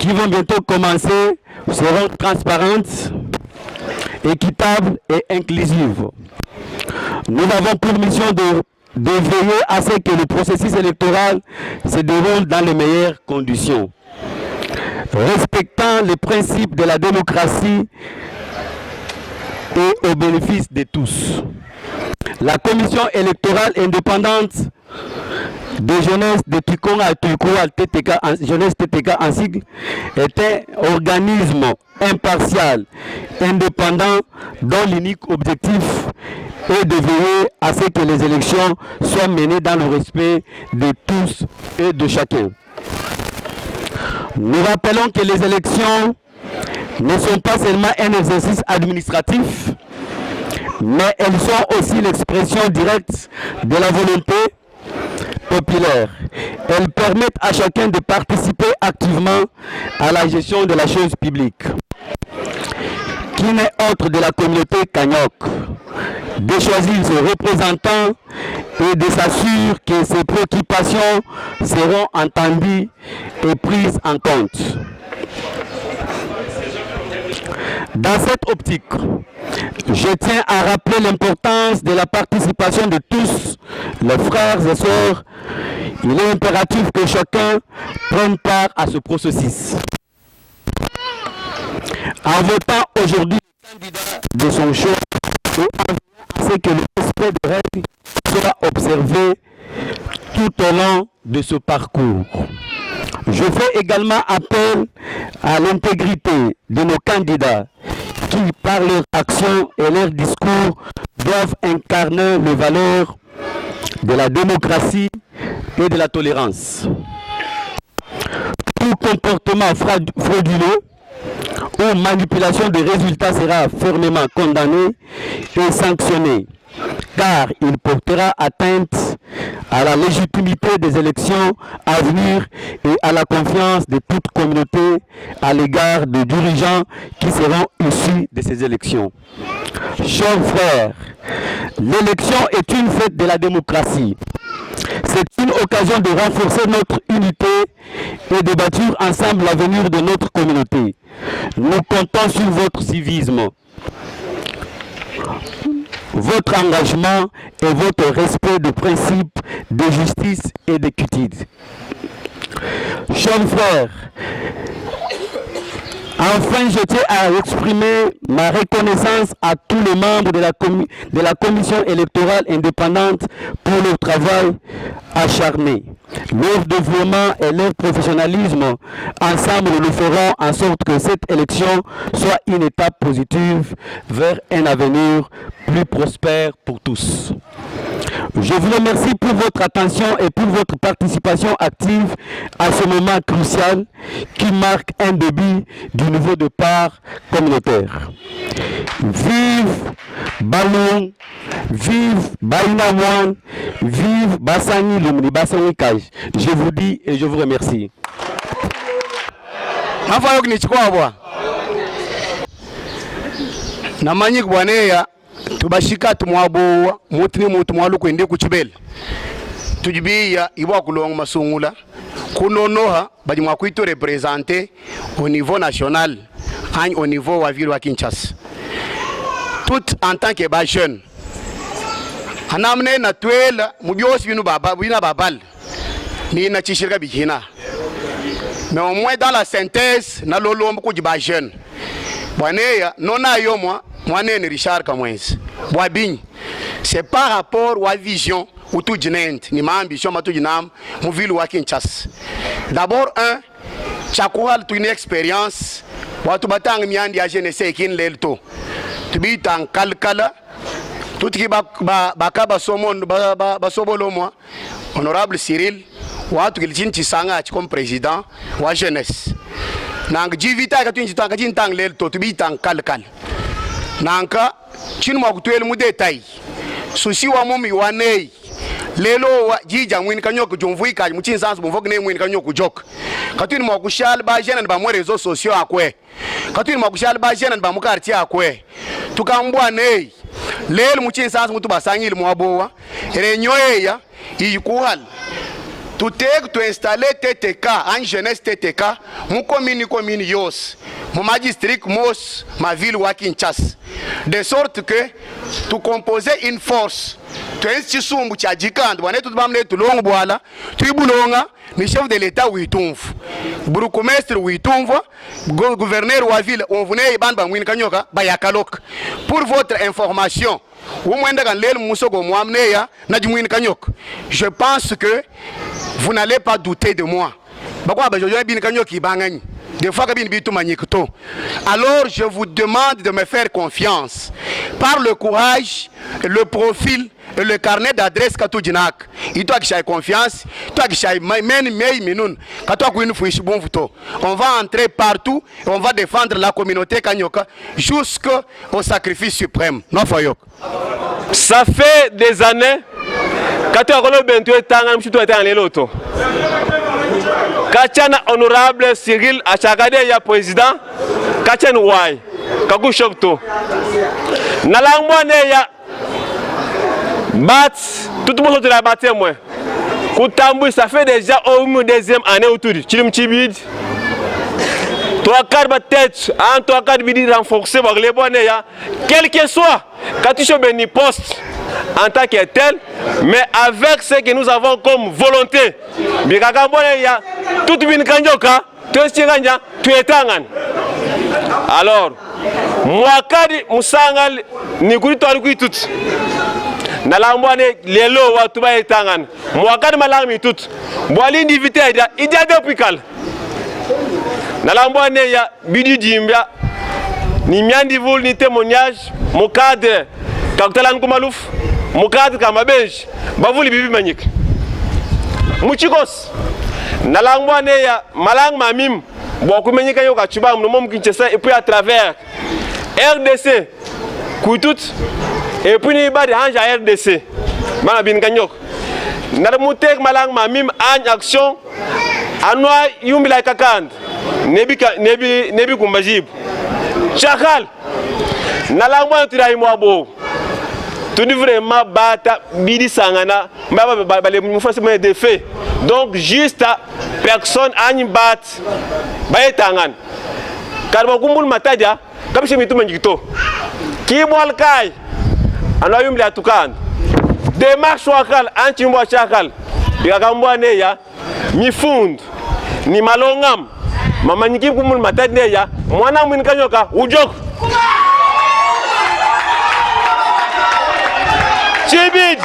qui vont bientôt commencer seront transparentes, équitables et inclusives. Nous avons pour mission de veiller à ce que le processus électoral se déroule dans les meilleures conditions, respectant les principes de la démocratie et au bénéfice de tous. La commission électorale indépendante de jeunesse de Tukonga à Tukoua, jeunesse TTK en sigle, est un organisme impartial, indépendant, dont l'unique objectif est de veiller à ce que les élections soient menées dans le respect de tous et de chacun. Nous rappelons que les élections ne sont pas seulement un exercice administratif, mais elles sont aussi l'expression directe de la volonté populaire. Elles permettent à chacun de participer activement à la gestion de la chose publique, qui n'est autre de la communauté Kanyok, de choisir ses représentants et de s'assurer que ses préoccupations seront entendues et prises en compte. Dans cette optique, je tiens à rappeler l'importance de la participation de tous les frères et sœurs. Il est impératif que chacun prenne part à ce processus. En votant aujourd'hui le candidat de son choix et en veillant à ce que le respect des règles soit observé tout au long de ce parcours. Je fais également appel à l'intégrité de nos candidats qui, par leur action et leur discours, doivent incarner les valeurs de la démocratie et de la tolérance. Tout comportement frauduleux ou manipulation des résultats sera fermement condamné et sanctionné, car il portera atteinte à la légitimité des élections à venir et à la confiance de toute communauté à l'égard des dirigeants qui seront issus de ces élections. Chers frères, l'élection est une fête de la démocratie. C'est une occasion de renforcer notre unité et de bâtir ensemble l'avenir de notre communauté. Nous comptons sur votre civisme, votre engagement et votre respect des principes de justice et d'équité. Chers frères, enfin, je tiens à exprimer ma reconnaissance à tous les membres de la commission électorale indépendante pour leur travail acharné, leur dévouement et leur professionnalisme. Ensemble, nous ferons en sorte que cette élection soit une étape positive vers un avenir plus prospère pour tous. Je vous remercie pour votre attention et pour votre participation active à ce moment crucial qui marque un début du nouveau départ communautaire. Vive Balong, vive Baïnamouan, vive Bassani Lumni, Bassani Kaj. Je vous dis et je vous remercie. Namanyik bwaneya tubashika tumwabowa mutini mutu mwalu kwende kuchibele tujibiya iwa kulonga masungula kunonoha badi mwakuito représenter au niveau national au niveau wa ville wa Kinshasa tout en tant que jeune anamne na twela mubyosi binu babal ni na chishirika bikina mais au moins dans la synthèse na lolombo kujiba jeune bwaneya nona yo moi nene Richard Kamwenzi bwabinyi c'est par rapport à la vision ou tout jinent ni ma ambition ma tout jinam mu ville wa Kinshasa. D'abord chakuhal tu une expérience watu batang miandi ya jeunesse kin lelto tu bi tan kalkala tout ki bakaba somon ba sobolo moi honorable Cyril watu kilchinti sanga comme président wa jeunesse nang jivita ka tunji tanga jintang lelto tu bi tan kalkala nanka chinu makutwele mu detail susi wa mumi wanei lelo wa jija mwini kanyoko jomvui kaji muchinsansu bumvoke ne mwini kanyoko jok katuni makushal ba jena ba mo réseaux sociaux akwe katuni makushal ba jena ba mu quartier akwe tukambwa nei lelo muchinsansu mutu basangile mwabowa renyoya iyikuhal tu installer TTK en jeunesse TTK mu commune yos mon district mos ma ville wa Kinshasa, de sorte que tu composer une force tu instisumbu cha jikando wane tu bamle tu longo bwala tu bulonga ni chef de l'état witumfu burugomestre witumva gouverneur wa ville on venait ibanda mwini kanyoka bayakalok. Pour votre information, je pense que vous n'allez pas douter de moi. Alors je vous demande de me faire confiance par le courage, le profil et le carnet d'adresse que tu as. Il doit que confiance, on va entrer partout et on va défendre la communauté Kanyoka jusqu'au sacrifice suprême. Ça fait des années que tu as Kachana honorable Cyril Achagade ya président Kachen Wai Kakushokto Nalangwane ya bat tout le monde de la bataille moi Koutambu ça fait déjà au moins deuxième année autour Chilim Chibid 3-4 têtes en 3-4 bidi renforcé par les bonnes ya quel que soit quand tu choisis ni poste en tant que tel, mais avec ce que nous avons comme volonté. Alors, moi, Moussangal, Nikuri Torgui tout. Nalambwane, Lelo, Watuba et Tangan. Moi, Malami tout. Moi, l'individu, il y a deux pical. Nalambwane, ya Bidi Dimbia, ni miandivul, ni témoignage, mon cadre, Kaktalan Kumalouf. Mukad Kamabej, Bavuli Bibi Manik. Muchikos, Nalangwane ya Malang Mamim, Bokumenika Yoka Chubam, le Mom Kinshasa, et puis à travers RDC, Koutout, et puis Niba de Hanja RDC, Malabin Kanyok. Naramutek Malang Mamim en action, Anwa Yumbila Kakand, Nebi Kumbajib. Chakal, Nalangwane Tirai Mwabo. Tu dis vraiment bata bidi sangana les mouvements de fait donc juste personne ani bat baye tangan karba kumbul mataja comme chez mitu manjito ki bol kai anoyum la tukan démarche wakal anti mbo chakal yakambwa ne ya mi fund ni malongam mama nyiki kumbul mataja ya mwana mwini kanyoka ujok Chibid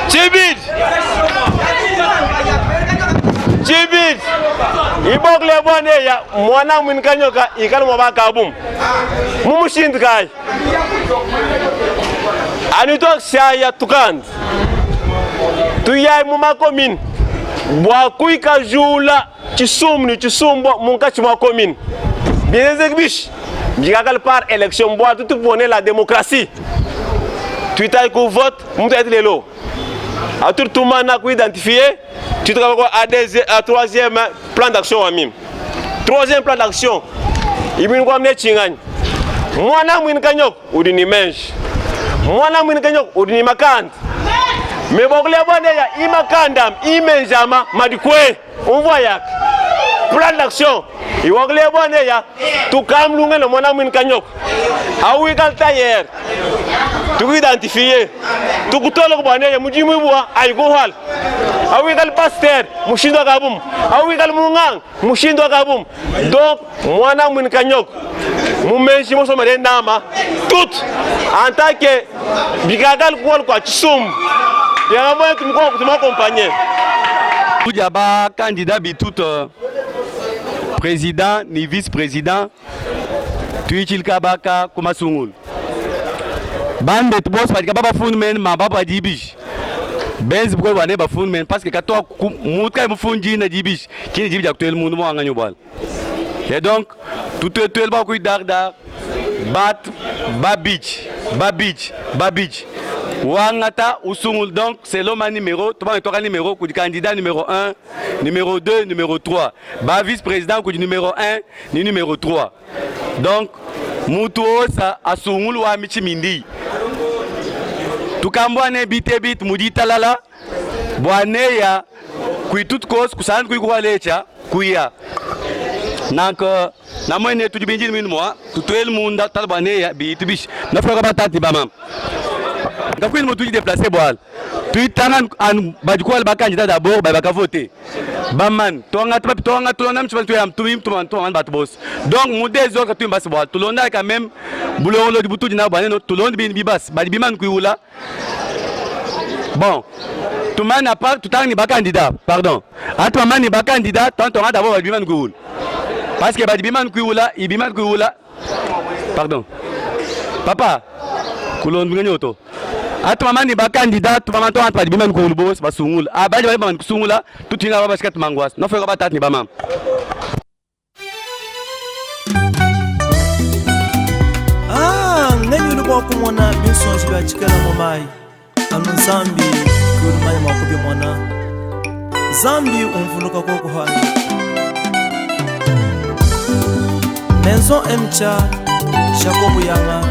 Chibid Chibid Ibok le bone ya mwana mwinkanyoka ikal mwabaka bum Mumushind kai Anitok shaya tukand Tuyai mumakomin Bwakuika jula Chisumni chisumbo munka chima commune. Bien exécutif. Bigagal par élection bois tout pour la démocratie. Tu t'as que vote monte être les lots. À tout le monde n'a identifié. Tu te à troisième plan d'action à mime. Troisième plan d'action. Il vient quoi mener chingan. Moi na mwin kanyok ou dini menj. Moi na mwin kanyok ou dini makand. Mais bon les bonnes ya imakandam imenjama madikwe. On voit yak. Plan d'action. Il va les bonnes ya. Tu calmes l'ungé le mon ami kanyok. Aoui kaltayer. Tu identifier. Tu coutons le bonnet ya mujimu bois aïgohal. Aoui kal pasteur mushindo kabum. Aoui kal mungang mushindo kabum. Donc mon ami kanyok. Moumenji mo somare nama tout en tant que bigagal quoi tsum. Ya moi tu m'accompagner. Yaba candidat bitout président ni vice-président tuichil kabaka kuma sungul bande boss parce que baba fund men ma baba dibish benz bko wane ba fund men parce que kato mutka mu fundi na dibish kini dibish actuel mundu mo anga nyobal et donc tout actuel ba ko dar bat babich Wangata ou Sungul, donc c'est l'homme numéro, numéro, candidat numéro 1, numéro 2, numéro 3. Vice-président, numéro 1, ni numéro 3. Donc, mutu osa asungulu wa michimindi tukambwane bit mudita lala bwaneya kuitut kos kusan kuikuwalecha kuya nanka namwene tujibinjini minu mwa tutuel munda talbaneya bitibish nafaka batati bamam ngakwini mutu déplacer boal tuitanga an badikual bakandida d'abord baka voter baman tonga tolonda mchipa tuyam tumim tuman bat boss donc mudezo ka tuyim bas boal tulonda quand même bulongo di butu dina baneno tulonda bin bibas badi biman kuula bon tuman a pas tout ni candidat pardon atman ni candidat tonga d'abord badi biman kuula parce que badi biman kuula ibiman kuula pardon papa kulon nyoto atman ni candidat tuman to badi biman kuula boss basungul abadi badi biman kusungula tutinga baba skat mangwas no fera batat ni bamam ngani ulikuwa kumwona binso shibya chikana momai anu zambi kulumanya makubi mwana zambi umfuluka kwa kuhani Maison Mcha Jacob Yanga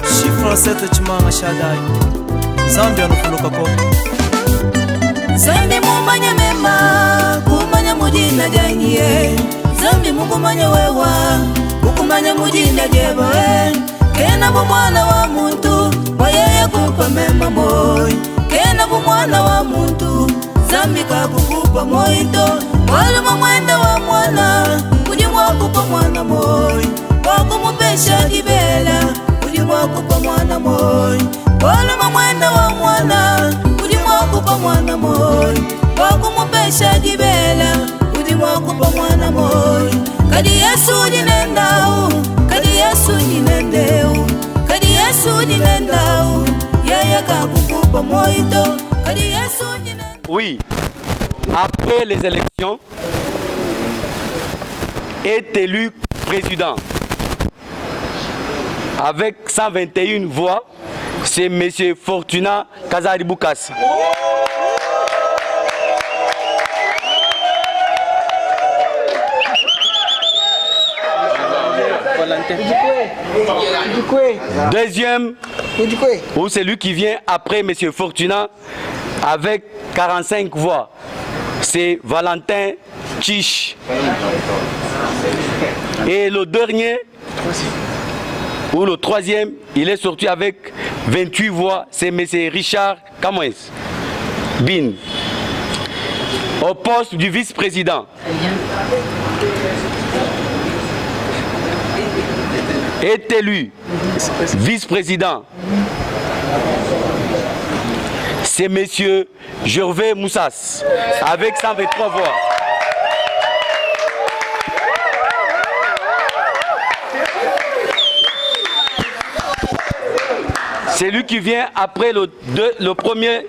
Chiffre 7 Chimanga Shadai Zambi anufuluka kwa Zambi mumanya mema kumanya mujina jangiye Zambi mukumanya wewa kukumanya mujina jebae Kena mwana wa muntu Wayeye kupa mema moy Kena mwana wa muntu Zambi kakukupa moito Waluma mwenda wa mwana Ujimwa kupa mwana moy Wakumupesha gibela Ujimwa kupa mwana moy Waluma mwenda wa mwana Ujimwa kupa mwana moy Wakumupesha gibela Ujimwa kupa mwana moy Kadi Yesu jinendau Kadi Yesu jinendeu Kadi Yesu jinendau Yaya kakukupa moito Kadi Yesu jinendau. Oui, après les élections est élu président avec 121 voix, c'est M. Fortuna Kazari Boukas. Deuxième, ou celui qui vient après M. Fortuna avec 45 voix, c'est Valentin Chiche. Et le dernier, ou le troisième, il est sorti avec 28 voix, c'est M. Richard Kamoues Bin. Au poste du vice-président, est élu vice-président, c'est M. Gervais Moussas avec 123 voix. Celui qui vient après le premier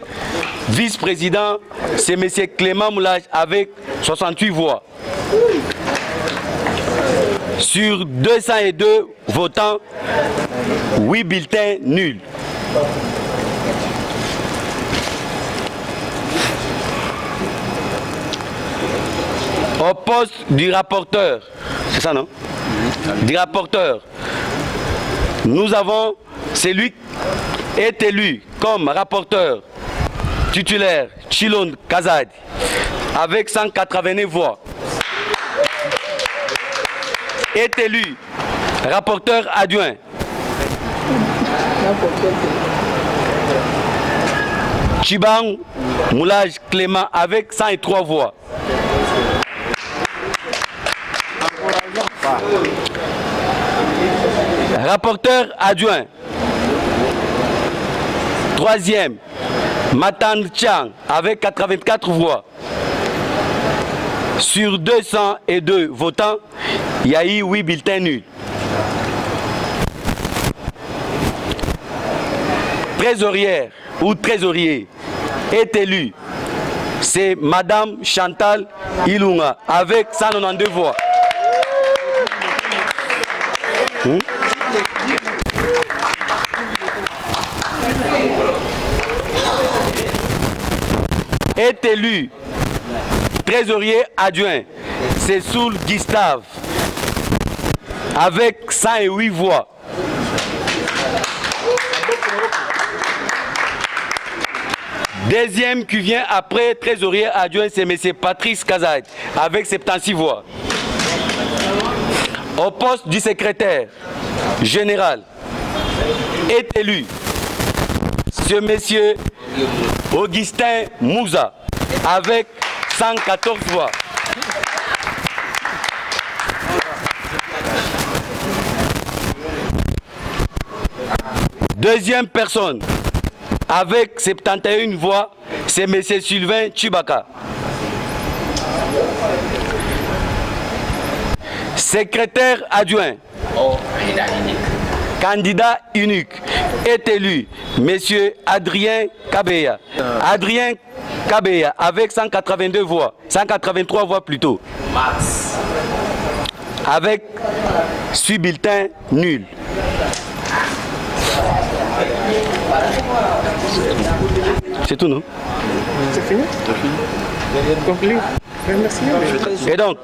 vice-président, c'est M. Clément Moulage avec 68 voix. Sur 202 votants, 8 bulletins nuls. Au poste du rapporteur, c'est ça non? Du rapporteur, nous avons celui qui est élu comme rapporteur titulaire Chilon Kazadi avec 189 voix. Est élu rapporteur adjoint Chibang Moulage Clément avec 103 voix. Rapporteur adjoint troisième Matan Chang avec 84 voix. Sur 202 votants, il y a eu 8 bulletins nuls. Trésorière ou trésorier est élu, c'est Madame Chantal Ilunga avec 192 voix. Est élu trésorier adjoint, c'est Soul Gustave avec 108 voix. Deuxième qui vient après, trésorier adjoint, c'est M. Patrice Kazad, avec 76 voix. Au poste du secrétaire général est élu ce M. Augustin Mouza, avec 114 voix. Deuxième personne, avec 71 voix, c'est M. Sylvain Chibaka. Secrétaire adjoint, candidat unique, est élu M. Adrien Kabeya. Adrien Kabeya, avec 182 voix, 183 voix plutôt. Avec 6 bulletins nuls. C'est tout, non? C'est fini? Et donc,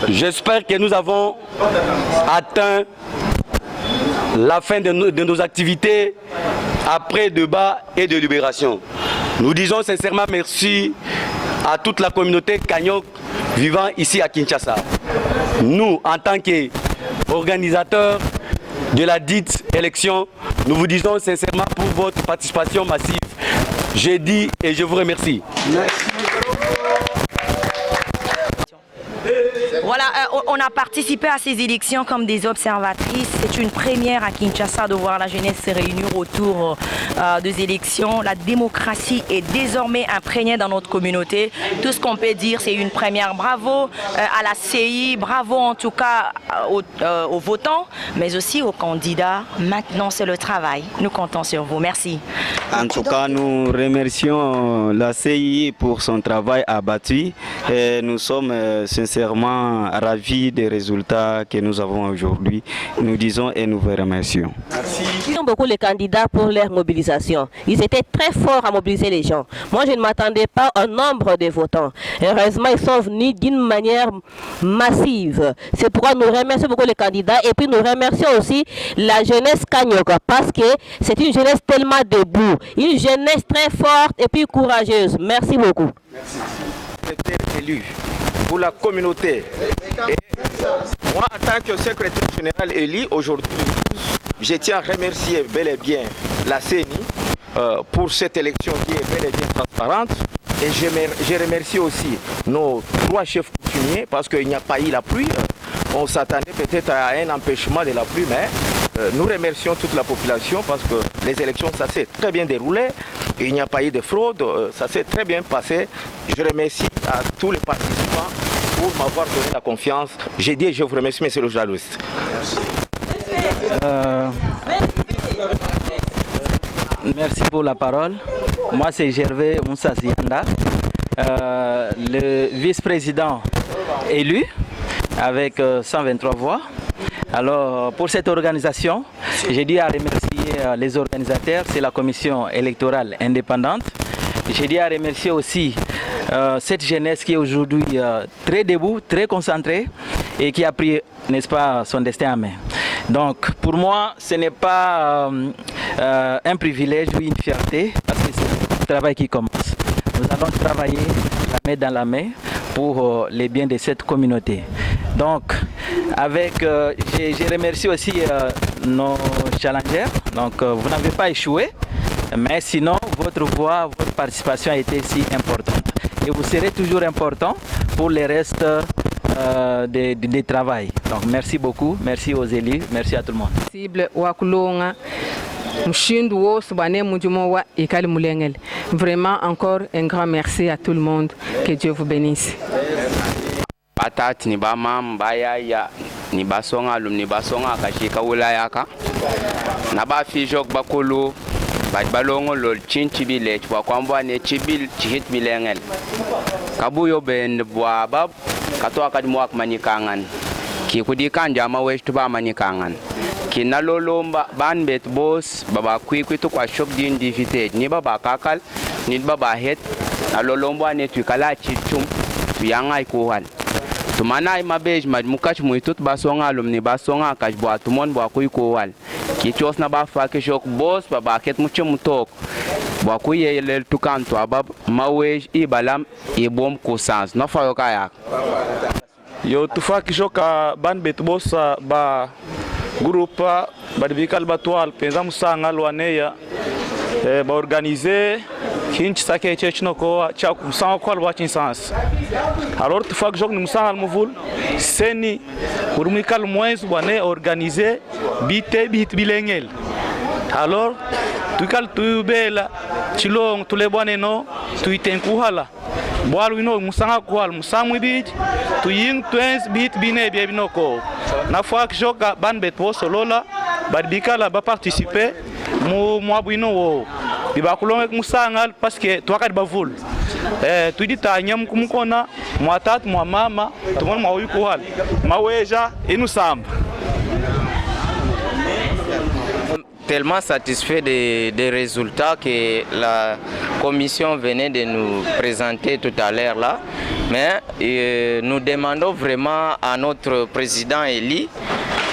j'espère que nous avons atteint la fin de nos activités après débat et délibération. Nous disons sincèrement merci à toute la communauté Kanyok vivant ici à Kinshasa. Nous, en tant qu'organisateurs de la dite élection, nous vous disons sincèrement pour votre participation massive. J'ai dit et je vous remercie. Merci. Voilà, on a participé à ces élections comme des observatrices. C'est une première à Kinshasa de voir la jeunesse se réunir autour des élections. La démocratie est désormais imprégnée dans notre communauté. Tout ce qu'on peut dire, c'est une première. Bravo à la CI, bravo en tout cas aux votants, mais aussi aux candidats. Maintenant, c'est le travail. Nous comptons sur vous. Merci. En tout cas, nous remercions la CI pour son travail abattu et nous sommes sincèrement ravis des résultats que nous avons aujourd'hui. Nous disons et nous vous remercions. Merci beaucoup les candidats pour leur mobilisation. Ils étaient très forts à mobiliser les gens. Moi, je ne m'attendais pas au nombre de votants. Heureusement, ils sont venus d'une manière massive. C'est pourquoi nous remercions beaucoup les candidats et puis nous remercions aussi la jeunesse Kanyoka parce que c'est une jeunesse tellement debout, une jeunesse très forte et puis courageuse. Merci beaucoup. Merci. J'étais élu pour la communauté. Et moi, en tant que secrétaire général élu aujourd'hui, je tiens à remercier bel et bien la CENI pour cette élection qui est bel et bien transparente. Et je remercie aussi nos 3 chefs coutumiers parce qu'il n'y a pas eu la pluie. On s'attendait peut-être à un empêchement de la pluie, mais nous remercions toute la population parce que les élections, ça s'est très bien déroulé. Il n'y a pas eu de fraude, ça s'est très bien passé. Je remercie à tous les participants pour m'avoir donné la confiance. J'ai dit et je vous remercie, monsieur le journaliste. Merci pour la parole. Moi, c'est Gervais Moussa Zianda, le vice-président élu avec 123 voix. Alors, pour cette organisation, j'ai dit à remercier les organisateurs, c'est la commission électorale indépendante. J'ai dit à remercier aussi cette jeunesse qui est aujourd'hui très debout, très concentrée et qui a pris, n'est-ce pas, son destin en main. Donc, pour moi, ce n'est pas un privilège ou une fierté, parce que c'est le travail qui commence. Nous allons travailler la main dans la main pour les biens de cette communauté. Donc, je remercie aussi nos challengers. Donc, vous n'avez pas échoué, mais sinon, votre voix, votre participation a été si importante. Et vous serez toujours important pour les restes des travail. Donc, merci beaucoup, merci aux élus, merci à tout le monde. Vraiment, encore un grand merci à tout le monde. Que Dieu vous bénisse. Atat ni ba mam ba ya ni ba songa lum ni ba songa ka shika wilaya ka na ba fi jok ba kolo ba balongo lol chinchi bile kwa kwamba ne chibil chihit bilengel kabuyo ben bwa bab katwa kad muak manikangan ki kudi kanja ma wesh tuba manikangan ki nalolomba ban bet boss baba kwitu kwa shop din divite ni baba kakal ni baba het nalolomba ne tukala chichum yanga ikuhan tumana imabej madmukaч muitut basonga alumni basonga kajbwa tumon bwa kuiko wal kichos na ba fa ke jok boss baba ket mucho mutok Boakuye le tukanto abab mawej ibalam ibom kusans. No fa yokayak. Yo tufa kishoka ban betbosa ba grupa badibikal batwal penza musanga lwaneya ba organiser kinch sake chechno ko cha musanga ko alwachin sans. Alors tufa jog ni musanga almuvul seni urmikal moins bwane organiser bit bilengel. Alors tukal tubela chilong tulebwane no tuitenkuhala boalu ino musanga kwal musamwi bit tu ying twins bit bine bie binoko na fois que joka ban betbo solola badbikala ba participer mu mwabuino wo bibakulonga musanga parce que twaka bavul tu dit tanyam kumkona mwatat mwa mama tumon mwa uyukwal maweja inusamba. Tellement satisfait des résultats que la commission venait de nous présenter tout à l'heure là. Mais nous demandons vraiment à notre président Eli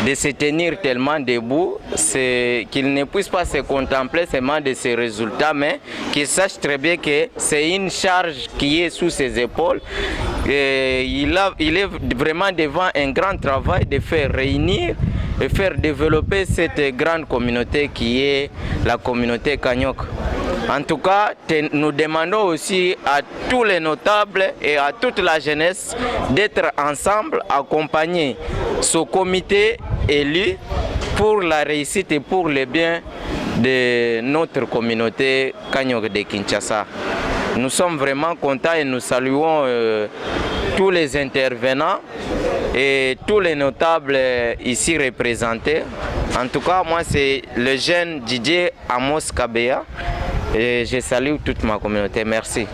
de se tenir tellement debout, qu'il ne puisse pas se contempler seulement de ces résultats, mais qu'il sache très bien que c'est une charge qui est sous ses épaules. Et il est vraiment devant un grand travail de faire réunir et faire développer cette grande communauté qui est la communauté Kanyok. En tout cas, nous demandons aussi à tous les notables et à toute la jeunesse d'être ensemble, accompagner ce comité élu pour la réussite et pour le bien de notre communauté Kanyok de Kinshasa. Nous sommes vraiment contents et nous saluons tous les intervenants et tous les notables ici représentés. En tout cas, moi c'est le jeune Didier Amos Kabea et je salue toute ma communauté. Merci.